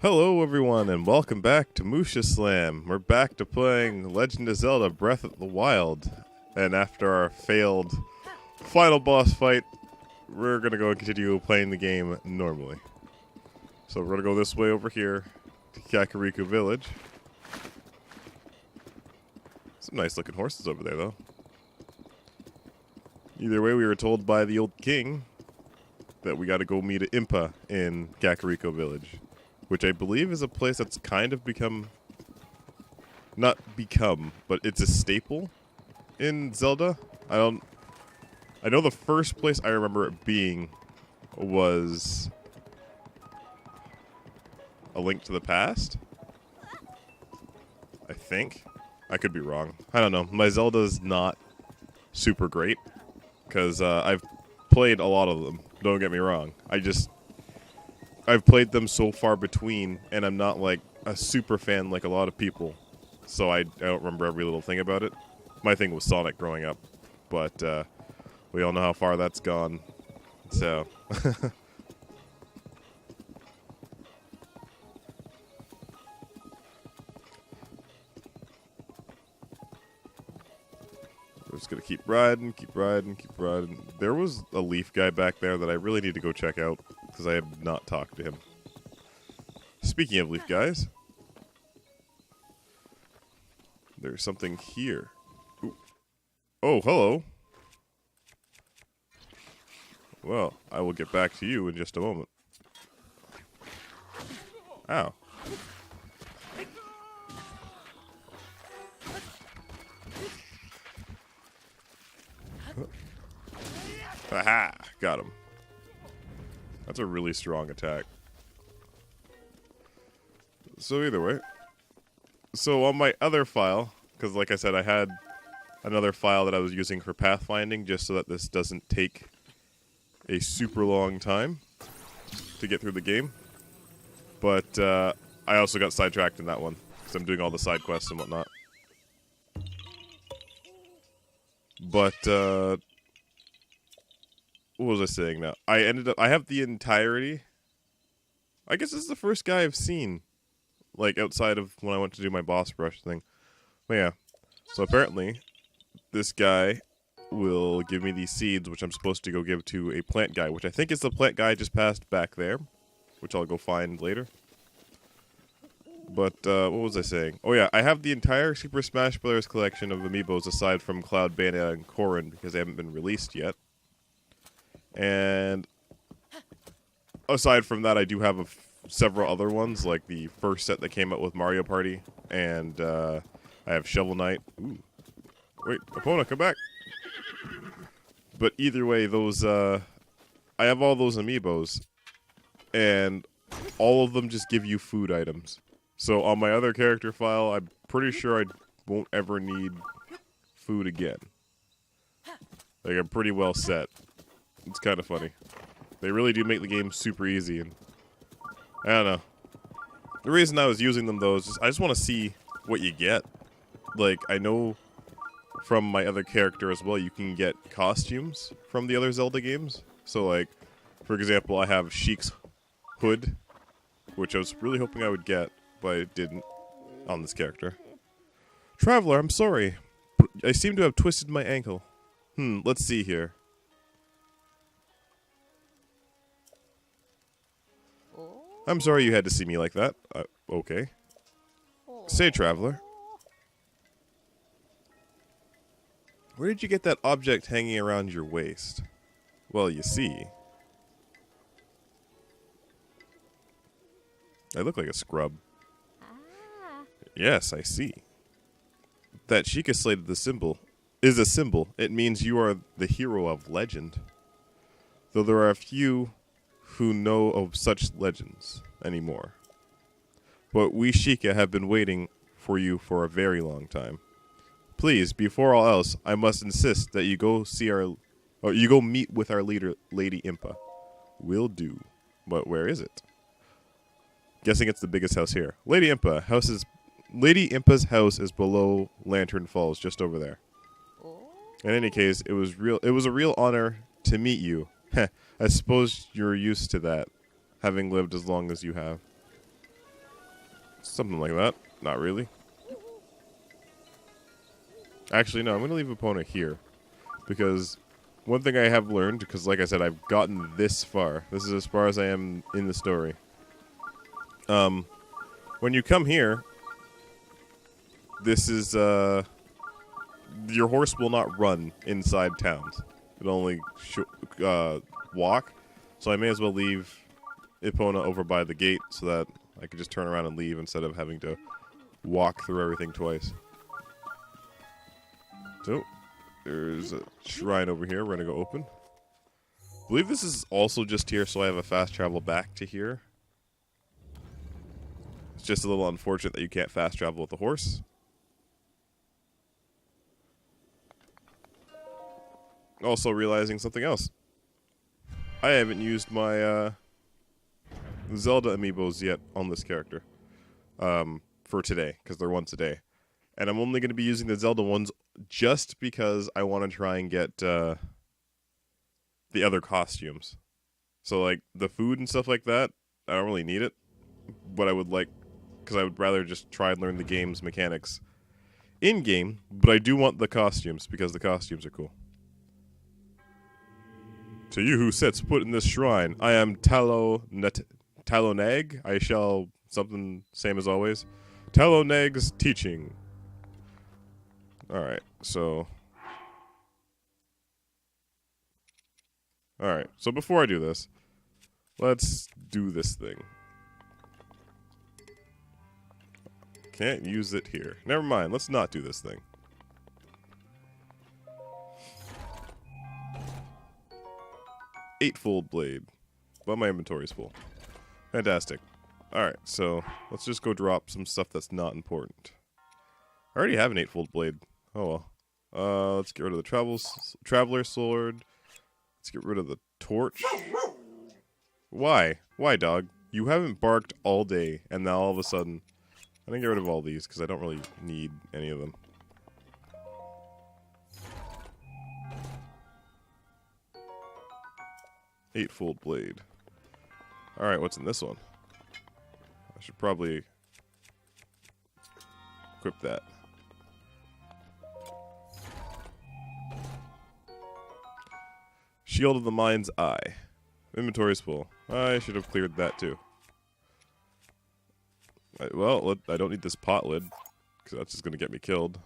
Hello everyone and welcome back to MushaSlam. We're back to playing Legend of Zelda Breath of the Wild. And after our failed final boss fight, we're going to go and continue playing the game normally. So we're going to go this way over here to Kakariko Village. Some nice looking horses over there though. Either way, we were told by the old king that we got to go meet an Impa in Kakariko Village. Which I believe is a place that's kind of become, not become, but it's a staple in Zelda. I know the first place I remember it being was A Link to the Past. I think. I could be wrong. I don't know. My Zelda's not super great because I've played a lot of them. Don't get me wrong. I've played them so far between, and I'm not like a super fan like a lot of people, so I don't remember every little thing about it. My thing was Sonic growing up, but we all know how far that's gone, so. We're just gonna keep riding, keep riding, keep riding. There was a leaf guy back there that I really need to go check out, because I have not talked to him. Speaking of leaf guys, there's something here. Ooh. Oh, hello. Well, I will get back to you in just a moment. Ow. Aha! Got him. That's a really strong attack. So either way. So on my other file, because like I said, I had another file that I was using for pathfinding just so that this doesn't take a super long time to get through the game. But I also got sidetracked in that one because I'm doing all the side quests and whatnot. But what was I saying now? I have the entirety. I guess this is the first guy I've seen, like, outside of when I went to do my boss brush thing. But yeah, so apparently, this guy will give me these seeds, which I'm supposed to go give to a plant guy, which I think is the plant guy I just passed back there, which I'll go find later. But, what was I saying? Oh yeah, I have the entire Super Smash Bros. Collection of amiibos aside from Cloud, Bayonetta, and Corrin, because they haven't been released yet. And aside from that, I do have several other ones, like the first set that came out with Mario Party, and I have Shovel Knight. Ooh. Wait, Epona, come back! But either way, those, I have all those amiibos, and all of them just give you food items. So on my other character file, I'm pretty sure I won't ever need food again. Like, I'm pretty well set. It's kind of funny. They really do make the game super easy, and I don't know. The reason I was using them, though, is I just want to see what you get. Like, I know from my other character as well, you can get costumes from the other Zelda games. So, like, for example, I have Sheik's hood, which I was really hoping I would get, but I didn't on this character. Traveler, I'm sorry, but I seem to have twisted my ankle. Let's see here. I'm sorry you had to see me like that. Okay. Say, Traveler. Where did you get that object hanging around your waist? Well, you see. I look like a scrub. Yes, I see. That Sheikah slated the symbol is a symbol. It means you are the hero of legend. Though there are a few who know of such legends anymore. But we Sheikah have been waiting for you for a very long time. Please, before all else, I must insist that you go meet with our leader, Lady Impa. Will do. But where is it? Guessing it's the biggest house here. Lady Impa's house is below Lantern Falls, just over there. In any case, it was a real honor to meet you. I suppose you're used to that, having lived as long as you have. Something like that. Not really. Actually, no, I'm going to leave Epona here. Because one thing I have learned, because like I said, I've gotten this far. This is as far as I am in the story. When you come here, this is, your horse will not run inside towns. It'll only walk. So I may as well leave Epona over by the gate so that I can just turn around and leave instead of having to walk through everything twice. So, there's a shrine over here we're going to go open. I believe this is also just here so I have a fast travel back to here. It's just a little unfortunate that you can't fast travel with a horse. Also realizing something else. I haven't used my Zelda amiibos yet on this character for today, because they're once a day. And I'm only going to be using the Zelda ones just because I want to try and get the other costumes. So, like, the food and stuff like that, I don't really need it. But I would like, because I would rather just try and learn the game's mechanics in-game, but I do want the costumes, because the costumes are cool. To you who sets foot in this shrine, I am Taloneg. I shall, something same as always. Taloneg's teaching. Alright, so... Alright, so before I do this, let's do this thing. Can't use it here. Never mind, let's not do this thing. Eightfold blade. But my inventory's full. Fantastic. Alright, so let's just go drop some stuff that's not important. I already have an eightfold blade. Oh well. Let's get rid of the traveler sword. Let's get rid of the torch. Why? Why, dog? You haven't barked all day, and now all of a sudden... I'm gonna get rid of all these, because I don't really need any of them. Eightfold blade. Alright, what's in this one? I should probably equip that. Shield of the Mind's Eye. Inventory's full. I should have cleared that too. Well, I don't need this pot lid, because that's just going to get me killed.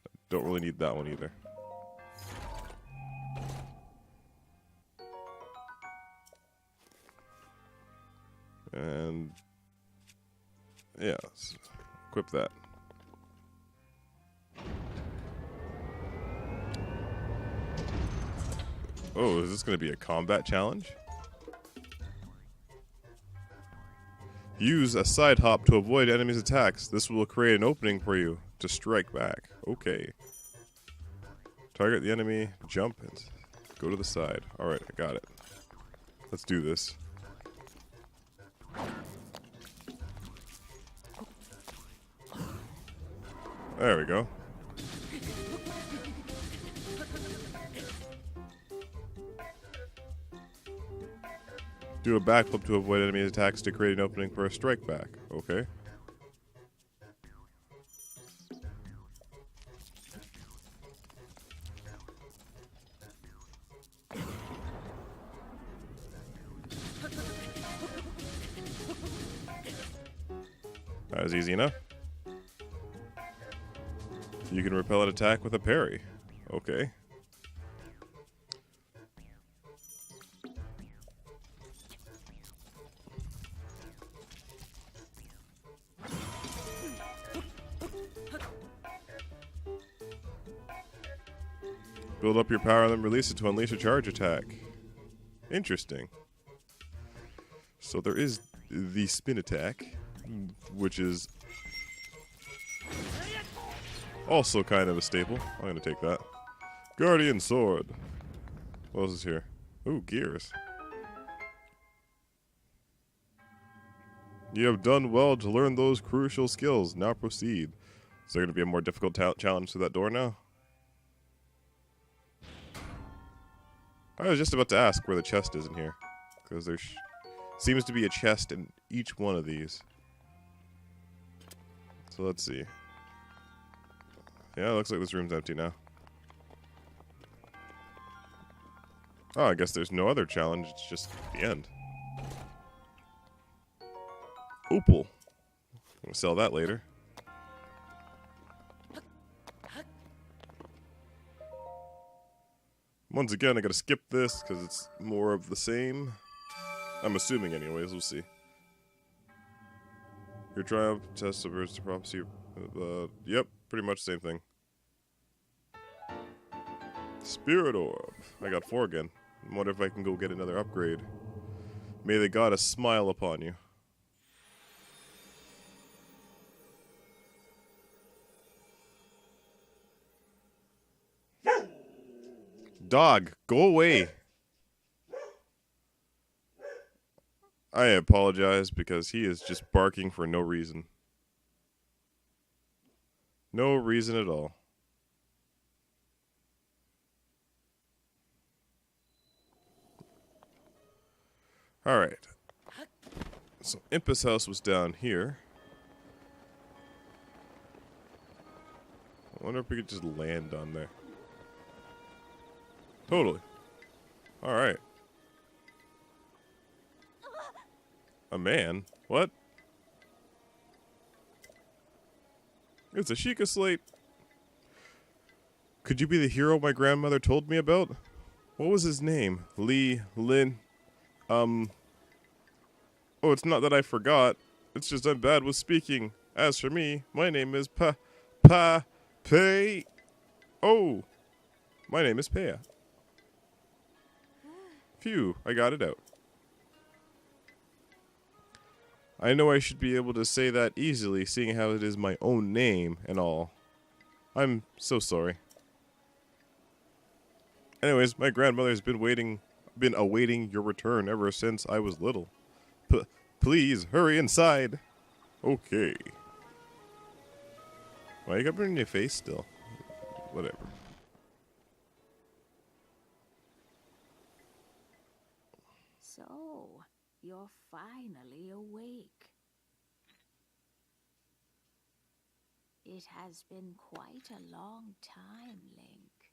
I don't really need that one either. And... yeah, let's equip that. Oh, is this going to be a combat challenge? Use a side hop to avoid enemies' attacks. This will create an opening for you to strike back. Okay. Target the enemy, jump, and go to the side. Alright, I got it. Let's do this. There we go. Do a backflip to avoid enemy attacks to create an opening for a strike back. Okay. That was easy enough. You can repel an attack with a parry. Okay. Build up your power and then release it to unleash a charge attack. Interesting. So there is the spin attack, which is also kind of a staple. I'm going to take that. Guardian Sword. What else is here? Ooh, gears. You have done well to learn those crucial skills. Now proceed. Is there going to be a more difficult challenge to that door now? I was just about to ask where the chest is in here, because there seems to be a chest in each one of these. So let's see. Yeah, it looks like this room's empty now. Oh, I guess there's no other challenge. It's just the end. Opal. I'm gonna sell that later. Once again, I gotta skip this because it's more of the same. I'm assuming anyways, we'll see. Your triumph test subverts the prophecy. Yep, pretty much the same thing. Spirit Orb. I got 4 again. I wonder if I can go get another upgrade. May the goddess smile upon you. Dog, go away. I apologize because he is just barking for no reason. No reason at all. Alright. So Impa's house was down here. I wonder if we could just land on there. Totally. Alright. A man? What? It's a Sheikah slate. Could you be the hero my grandmother told me about? What was his name? Lin. Oh, it's not that I forgot. It's just I'm bad with speaking. As for me, my name is Pei. Oh, my name is Pea. Phew, I got it out. I know I should be able to say that easily, seeing how it is my own name and all. I'm so sorry. Anyways, my grandmother's been awaiting your return ever since I was little. Please, hurry inside. Okay. Why you got burn in your face still? Whatever. So, you're finally awake. It has been quite a long time, Link.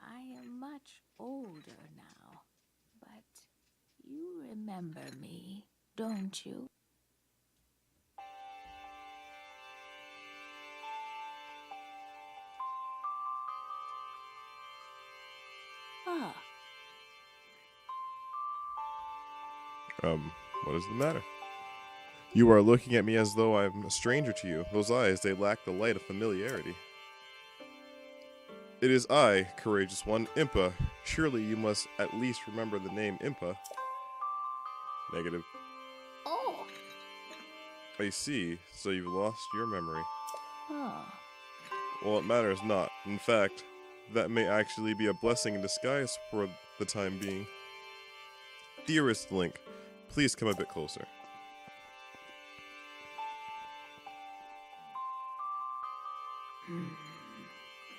I am much older now, but you remember me, don't you? Ah. What is the matter? You are looking at me as though I'm a stranger to you. Those eyes, they lack the light of familiarity. It is I, courageous one, Impa. Surely you must at least remember the name Impa. Negative. Oh. I see, so you've lost your memory. Ah. Well, it matters not. In fact, that may actually be a blessing in disguise for the time being. Dearest Link, please come a bit closer. Hmm.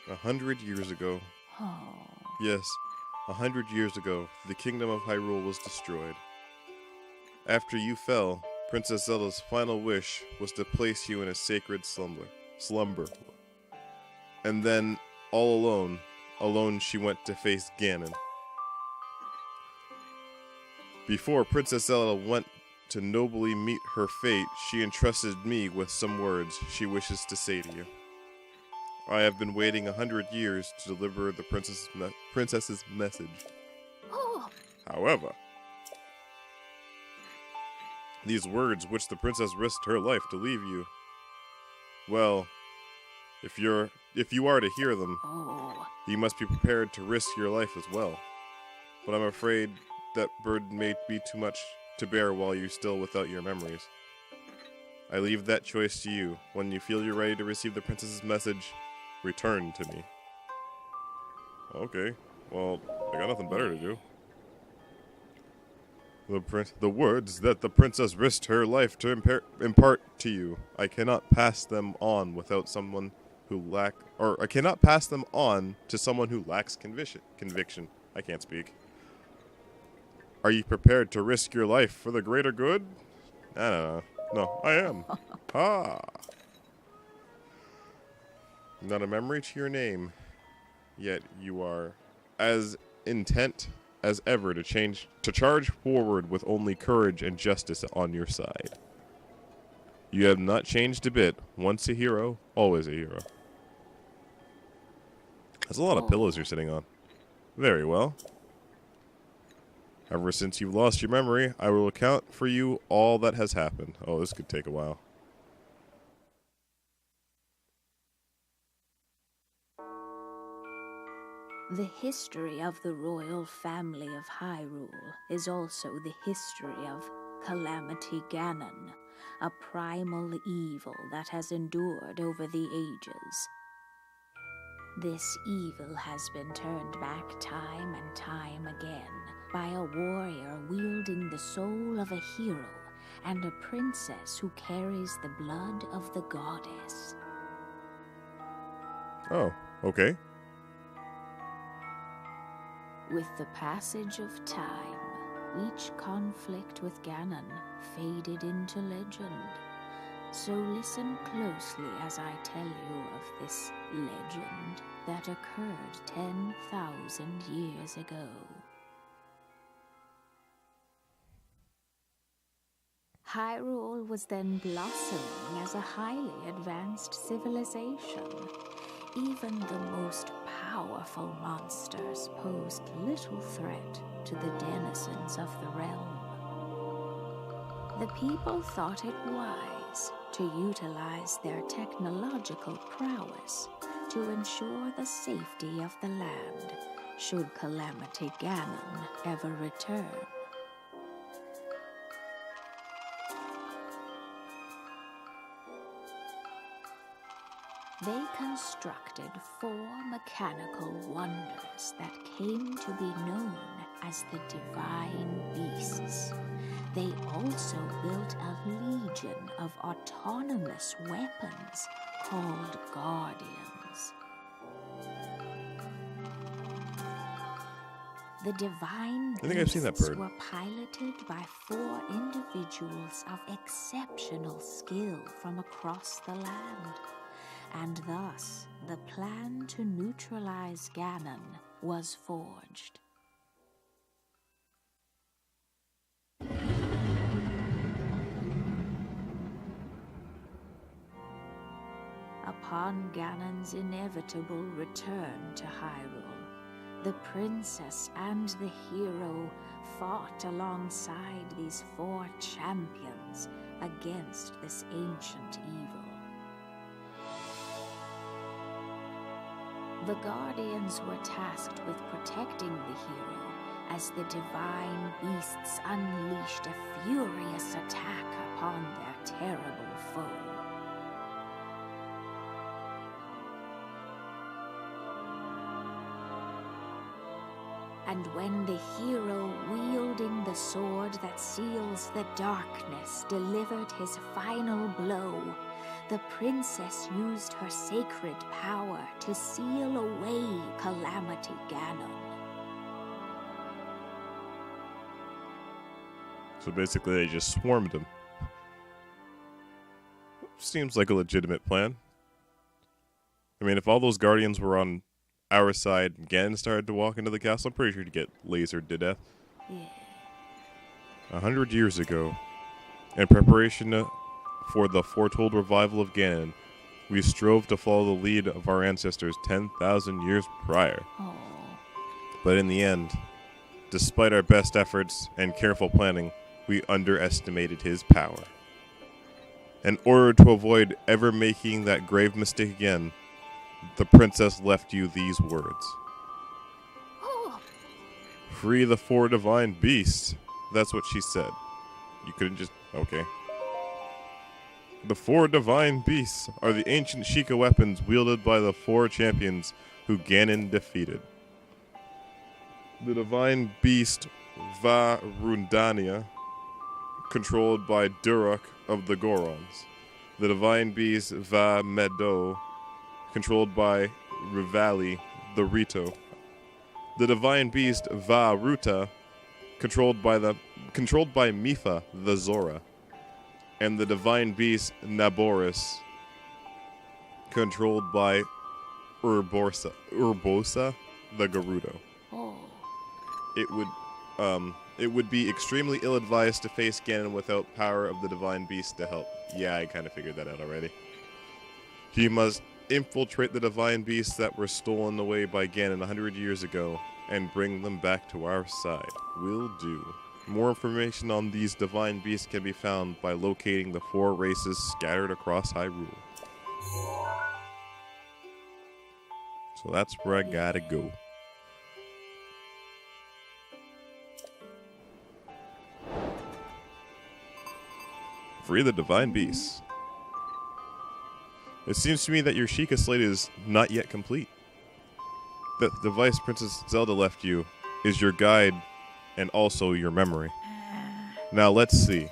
100 years ago. Oh. Yes, 100 years ago, the kingdom of Hyrule was destroyed. After you fell, Princess Zelda's final wish was to place you in a sacred slumber. And then, all alone she went to face Ganon. Before Princess Zelda went to nobly meet her fate, she entrusted me with some words she wishes to say to you. I have been waiting 100 years to deliver the princess's message. Oh. However, these words which the princess risked her life to leave you, well, if you are to hear them, Oh. you must be prepared to risk your life as well. But I'm afraid that burden may be too much to bear while you're still without your memories. I leave that choice to you. When you feel you're ready to receive the princess's message, return to me. Okay, well, I got nothing better to do. The words that the princess risked her life to impart to you, I cannot pass them on without someone who I cannot pass them on to someone who lacks conviction. I can't speak. Are you prepared to risk your life for the greater good? I don't know. No, I am. Ah. Not a memory to your name, yet you are as intent as ever to charge forward with only courage and justice on your side. You have not changed a bit. Once a hero, always a hero. That's a lot of pillows you're sitting on. Very well. Ever since you've lost your memory, I will account for you all that has happened. Oh, this could take a while. The history of the royal family of Hyrule is also the history of Calamity Ganon, a primal evil that has endured over the ages. This evil has been turned back time and time again by a warrior wielding the soul of a hero and a princess who carries the blood of the goddess. Oh, okay. With the passage of time, each conflict with Ganon faded into legend. So listen closely as I tell you of this legend that occurred 10,000 years ago. Hyrule was then blossoming as a highly advanced civilization. Even the most powerful monsters posed little threat to the denizens of the realm. The people thought it wise to utilize their technological prowess to ensure the safety of the land should Calamity Ganon ever return. They constructed 4 mechanical wonders that came to be known as the Divine Beasts. They also built a legion of autonomous weapons called Guardians. The Divine I think I've seen that Beasts bird. were piloted by 4 individuals of exceptional skill from across the land. And thus, the plan to neutralize Ganon was forged. Upon Ganon's inevitable return to Hyrule, the princess and the hero fought alongside these 4 champions against this ancient evil. The Guardians were tasked with protecting the hero as the Divine Beasts unleashed a furious attack upon their terrible foe. And when the hero wielding the sword that seals the darkness delivered his final blow, the princess used her sacred power to seal away Calamity Ganon. So basically they just swarmed him. Seems like a legitimate plan. I mean, if all those guardians were on our side and Ganon started to walk into the castle, I'm pretty sure he'd get lasered to death. Yeah. 100 years ago, in preparation for the foretold revival of Ganon, we strove to follow the lead of our ancestors 10,000 years prior. Oh. But in the end, despite our best efforts and careful planning, we underestimated his power. In order to avoid ever making that grave mistake again, the princess left you these words. Oh. Free the 4 divine beasts. That's what she said. You couldn't just... Okay. The 4 divine beasts are the ancient Sheikah weapons wielded by the 4 champions who Ganon defeated. The divine beast Varundania, controlled by Durok of the Gorons. The divine beast Va-Medo, controlled by Rivali the Rito. The divine beast Va-Ruta, controlled by Mipha the Zora. And the divine beast Naboris, controlled by Urbosa the Gerudo. Oh. It would be extremely ill-advised to face Ganon without power of the Divine Beast to help. Yeah, I kind of figured that out already. He must infiltrate the Divine Beasts that were stolen away by Ganon 100 years ago and bring them back to our side. Will do. More information on these Divine Beasts can be found by locating the 4 races scattered across Hyrule. So that's where I gotta go. Free the Divine Beasts. It seems to me that your Sheikah slate is not yet complete. The device Princess Zelda left you is your guide and also your memory. Now let's see.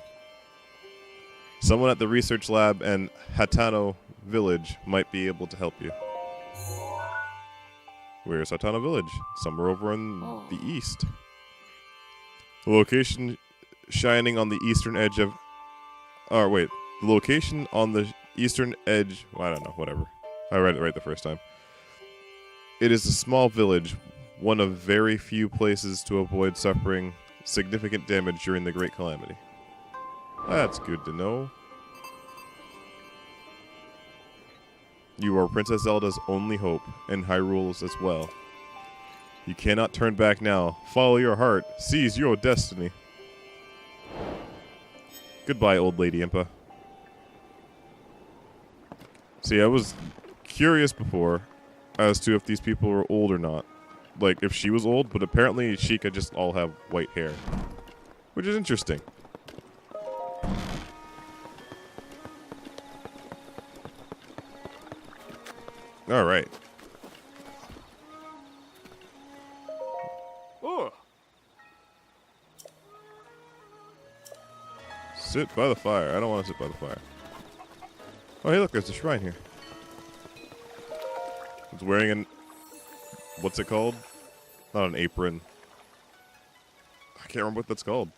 Someone at the research lab and Hatano Village might be able to help you. Where's Hatano Village? Somewhere over in the east. The location shining on the eastern edge of... Oh, wait. The location on the eastern edge... Well, I don't know. Whatever. I read it right the first time. It is a small village, one of very few places to avoid suffering significant damage during the Great Calamity. That's good to know. You are Princess Zelda's only hope, and Hyrule's as well. You cannot turn back now. Follow your heart. Seize your destiny. Goodbye, old lady Impa. See, I was curious before as to if these people were old or not. Like, if she was old, but apparently Sheikah just all have white hair. Which is interesting. Alright. Oh. Sit by the fire. I don't want to sit by the fire. Oh, hey, look, there's a shrine here. It's wearing an... What's it called? Not an apron. I can't remember what that's called.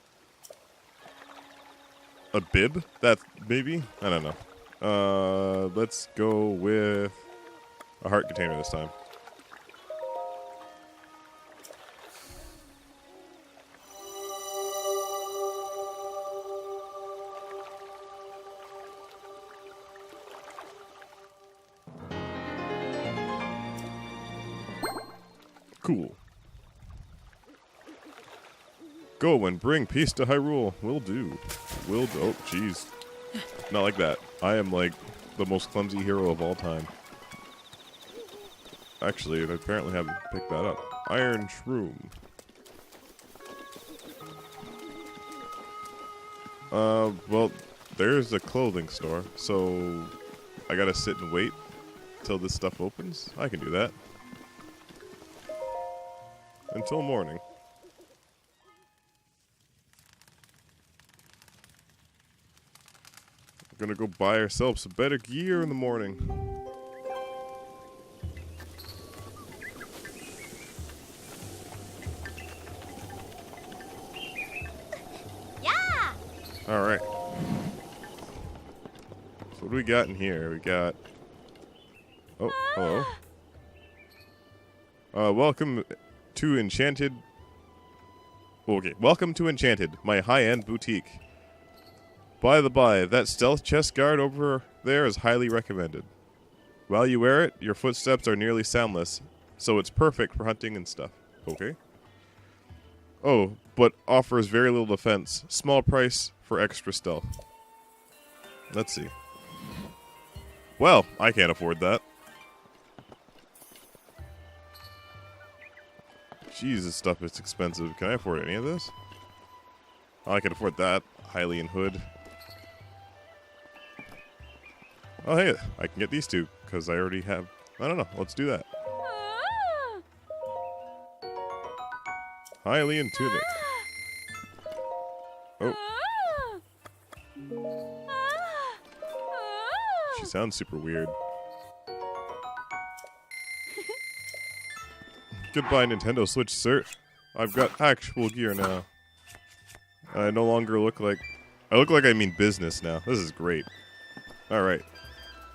A bib? That, maybe? I don't know. Let's go with a heart container this time. Cool. Go and bring peace to Hyrule. Will do. Will do. Oh, jeez. Not like that. I am like the most clumsy hero of all time. Actually, I apparently haven't picked that up. Iron Shroom. Well, there's a clothing store, so I gotta sit and wait till this stuff opens. I can do that. Until morning. We're gonna go buy ourselves some better gear in the morning. Yeah! Alright. So what do we got in here? We got... Oh, hello. Welcome to Enchanted... Okay, welcome to Enchanted, my high-end boutique. By the by, that stealth chest guard over there is highly recommended. While you wear it, your footsteps are nearly soundless, so it's perfect for hunting and stuff. Okay. Oh, but offers very little defense. Small price for extra stealth. Let's see. Well, I can't afford that. Jeez, this stuff is expensive. Can I afford any of this? Oh, I can afford that. Hylian hood. Oh, hey, I can get these two, because I already have... I don't know. Let's do that. Hylian tunic. Oh. She sounds super weird. Goodbye, Nintendo Switch, sir. I've got actual gear now. I no longer look like... I look like I mean business now. This is great. Alright.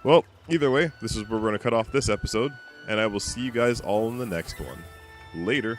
Well, either way, this is where we're going to cut off this episode. and I will see you guys all in the next one. Later.